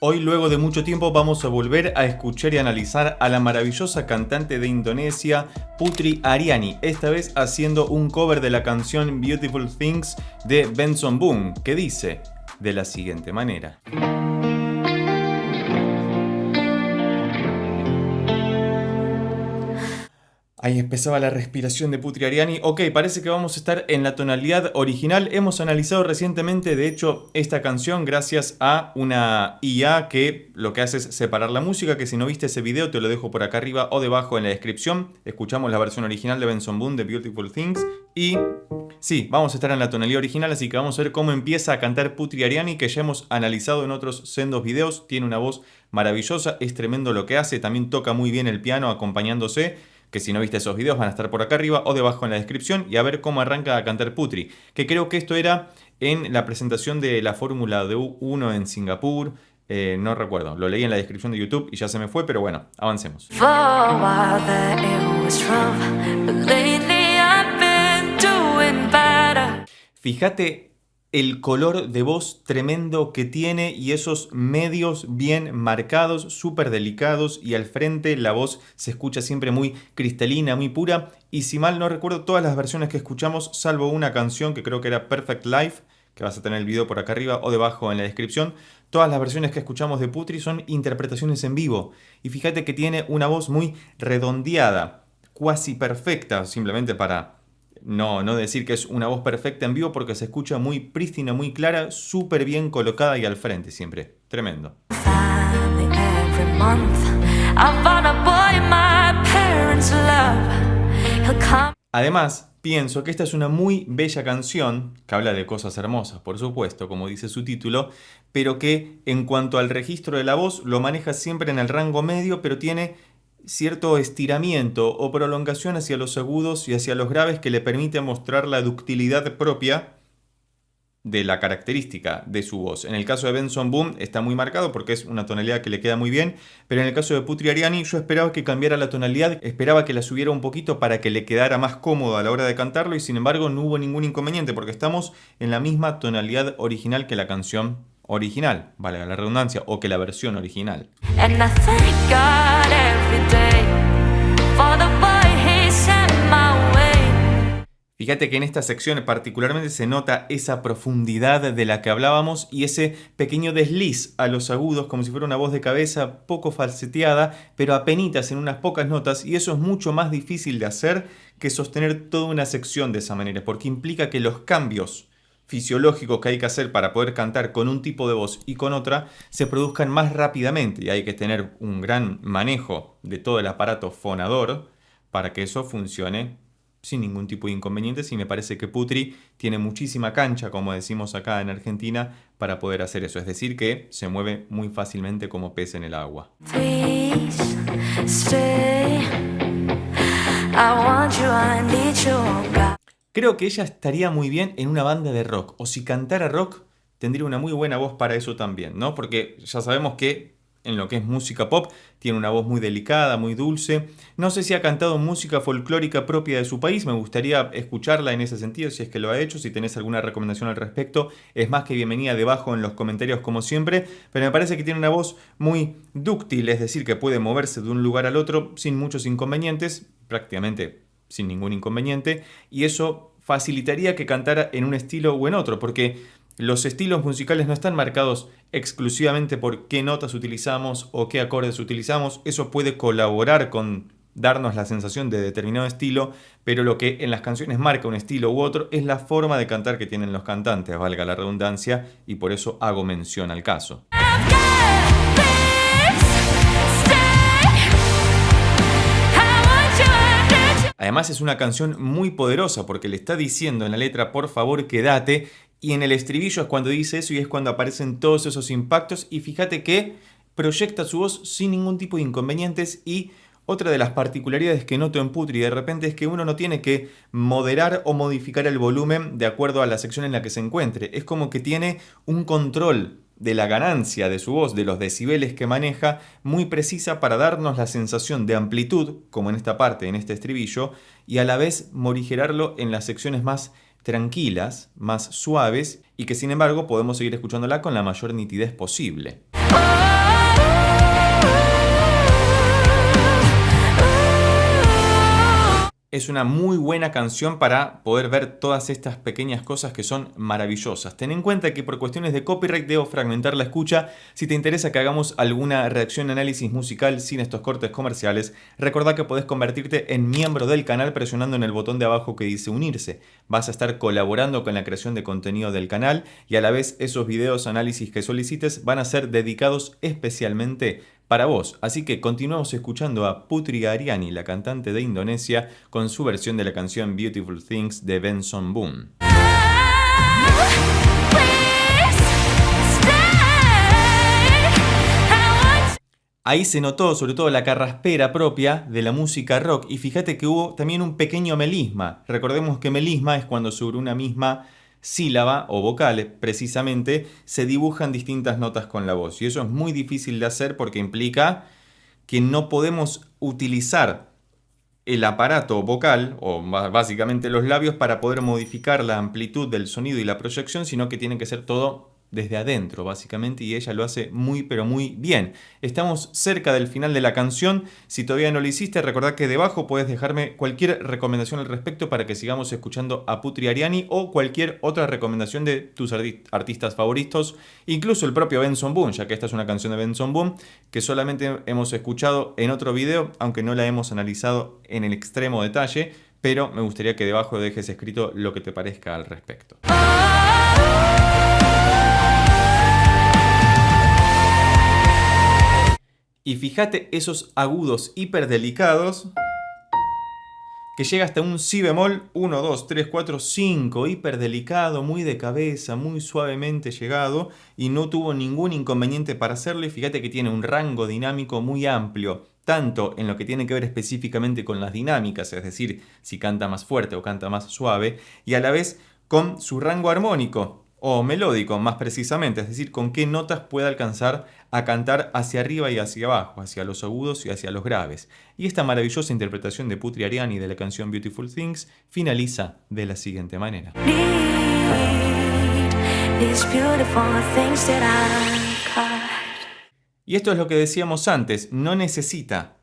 Hoy, luego de mucho tiempo, vamos a volver a escuchar y analizar a la maravillosa cantante de Indonesia, Putri Ariani, esta vez haciendo un cover de la canción Beautiful Things de Benson Boone, que dice de la siguiente manera. Ahí empezaba la respiración de Putri Ariani. Ok, parece que vamos a estar en la tonalidad original. Hemos analizado recientemente, de hecho, esta canción gracias a una IA que lo que hace es separar la música, que si no viste ese video te lo dejo por acá arriba o debajo en la descripción. Escuchamos la versión original de Benson Boone de Beautiful Things y sí, vamos a estar en la tonalidad original, así que vamos a ver cómo empieza a cantar Putri Ariani, que ya hemos analizado en otros sendos videos. Tiene una voz maravillosa, es tremendo lo que hace, también toca muy bien el piano acompañándose, que si no viste esos videos van a estar por acá arriba o debajo en la descripción, y a ver cómo arranca a cantar Putri, que creo que esto era en la presentación de la Fórmula de 1 en Singapur, no recuerdo, lo leí en la descripción de YouTube y ya se me fue, pero bueno, avancemos. Fíjate el color de voz tremendo que tiene y esos medios bien marcados, súper delicados, y al frente la voz se escucha siempre muy cristalina, muy pura, y si mal no recuerdo todas las versiones que escuchamos, salvo una canción que creo que era Perfect Life, que vas a tener el video por acá arriba o debajo en la descripción, todas las versiones que escuchamos de Putri son interpretaciones en vivo, y fíjate que tiene una voz muy redondeada, cuasi perfecta, simplemente para no decir que es una voz perfecta en vivo, porque se escucha muy prístina, muy clara, súper bien colocada y al frente siempre. Tremendo. Además, pienso que esta es una muy bella canción, que habla de cosas hermosas, por supuesto, como dice su título, pero que en cuanto al registro de la voz lo maneja siempre en el rango medio, pero tiene cierto estiramiento o prolongación hacia los agudos y hacia los graves que le permite mostrar la ductilidad propia de la característica de su voz. En el caso de Benson Boone está muy marcado porque es una tonalidad que le queda muy bien, pero en el caso de Putri Ariani yo esperaba que cambiara la tonalidad, esperaba que la subiera un poquito para que le quedara más cómodo a la hora de cantarlo, y sin embargo no hubo ningún inconveniente porque estamos en la misma tonalidad original que la canción original, valga la redundancia, o que la versión original. Fíjate que en esta sección particularmente se nota esa profundidad de la que hablábamos y ese pequeño desliz a los agudos, como si fuera una voz de cabeza poco falseteada, pero apenitas en unas pocas notas, y eso es mucho más difícil de hacer que sostener toda una sección de esa manera, porque implica que los cambios fisiológicos que hay que hacer para poder cantar con un tipo de voz y con otra se produzcan más rápidamente, y hay que tener un gran manejo de todo el aparato fonador para que eso funcione sin ningún tipo de inconvenientes, y me parece que Putri tiene muchísima cancha, como decimos acá en Argentina, para poder hacer eso, es decir, que se mueve muy fácilmente como pez en el agua. Creo que ella estaría muy bien en una banda de rock, o si cantara rock, tendría una muy buena voz para eso también, ¿no? Porque ya sabemos que en lo que es música pop tiene una voz muy delicada, muy dulce. No sé si ha cantado música folclórica propia de su país, me gustaría escucharla en ese sentido, si es que lo ha hecho. Si tenés alguna recomendación al respecto, es más que bienvenida debajo en los comentarios como siempre, pero me parece que tiene una voz muy dúctil, es decir, que puede moverse de un lugar al otro sin muchos inconvenientes, prácticamente sin ningún inconveniente, y eso facilitaría que cantara en un estilo o en otro, porque los estilos musicales no están marcados exclusivamente por qué notas utilizamos o qué acordes utilizamos. Eso puede colaborar con darnos la sensación de determinado estilo, pero lo que en las canciones marca un estilo u otro es la forma de cantar que tienen los cantantes, valga la redundancia, y por eso hago mención al caso. Además es una canción muy poderosa porque le está diciendo en la letra por favor quédate, y en el estribillo es cuando dice eso y es cuando aparecen todos esos impactos, y fíjate que proyecta su voz sin ningún tipo de inconvenientes. Y otra de las particularidades que noto en Putri de repente es que uno no tiene que moderar o modificar el volumen de acuerdo a la sección en la que se encuentre, es como que tiene un control de la ganancia de su voz, de los decibeles que maneja, muy precisa para darnos la sensación de amplitud, como en esta parte, en este estribillo, y a la vez morigerarlo en las secciones más tranquilas, más suaves, y que sin embargo podemos seguir escuchándola con la mayor nitidez posible. Es una muy buena canción para poder ver todas estas pequeñas cosas que son maravillosas. Ten en cuenta que por cuestiones de copyright debo fragmentar la escucha. Si te interesa que hagamos alguna reacción análisis musical sin estos cortes comerciales, recordá que podés convertirte en miembro del canal presionando en el botón de abajo que dice unirse. Vas a estar colaborando con la creación de contenido del canal y a la vez esos videos análisis que solicites van a ser dedicados especialmente para vos. Así que continuamos escuchando a Putri Ariani, la cantante de Indonesia, con su versión de la canción Beautiful Things de Benson Boone. Ahí se notó sobre todo la carraspera propia de la música rock y fíjate que hubo también un pequeño melisma. Recordemos que melisma es cuando sobre una misma sílaba o vocal precisamente se dibujan distintas notas con la voz y eso es muy difícil de hacer porque implica que no podemos utilizar el aparato vocal o básicamente los labios para poder modificar la amplitud del sonido y la proyección, sino que tiene que ser todo desde adentro básicamente y ella lo hace muy pero muy bien. Estamos cerca del final de la canción. Si todavía no lo hiciste, recordá que debajo puedes dejarme cualquier recomendación al respecto para que sigamos escuchando a Putri Ariani o cualquier otra recomendación de tus artistas favoritos, incluso el propio Benson Boone, ya que esta es una canción de Benson Boone que solamente hemos escuchado en otro video, aunque no la hemos analizado en el extremo detalle, pero me gustaría que debajo dejes escrito lo que te parezca al respecto. Y fíjate esos agudos hiperdelicados que llega hasta un si bemol 1, 2, 3, 4, 5, hiperdelicado, muy de cabeza, muy suavemente llegado y no tuvo ningún inconveniente para hacerlo y fíjate que tiene un rango dinámico muy amplio, tanto en lo que tiene que ver específicamente con las dinámicas, es decir, si canta más fuerte o canta más suave, y a la vez con su rango armónico o melódico más precisamente, es decir, con qué notas puede alcanzar a cantar hacia arriba y hacia abajo, hacia los agudos y hacia los graves. Y esta maravillosa interpretación de Putri Ariani de la canción Beautiful Things finaliza de la siguiente manera. Y esto es lo que decíamos antes, no necesita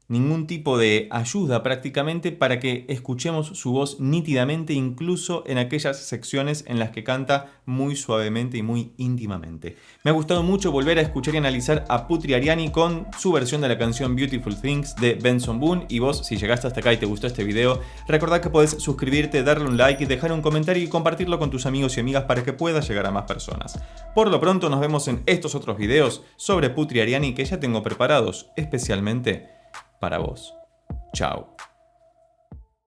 ningún tipo de ayuda prácticamente para que escuchemos su voz nítidamente, incluso en aquellas secciones en las que canta muy suavemente y muy íntimamente. Me ha gustado mucho volver a escuchar y analizar a Putri Ariani con su versión de la canción Beautiful Things de Benson Boone. Y vos, si llegaste hasta acá y te gustó este video, recordá que podés suscribirte, darle un like y dejar un comentario y compartirlo con tus amigos y amigas para que pueda llegar a más personas. Por lo pronto nos vemos en estos otros videos sobre Putri Ariani que ya tengo preparados especialmente para vos. Chao.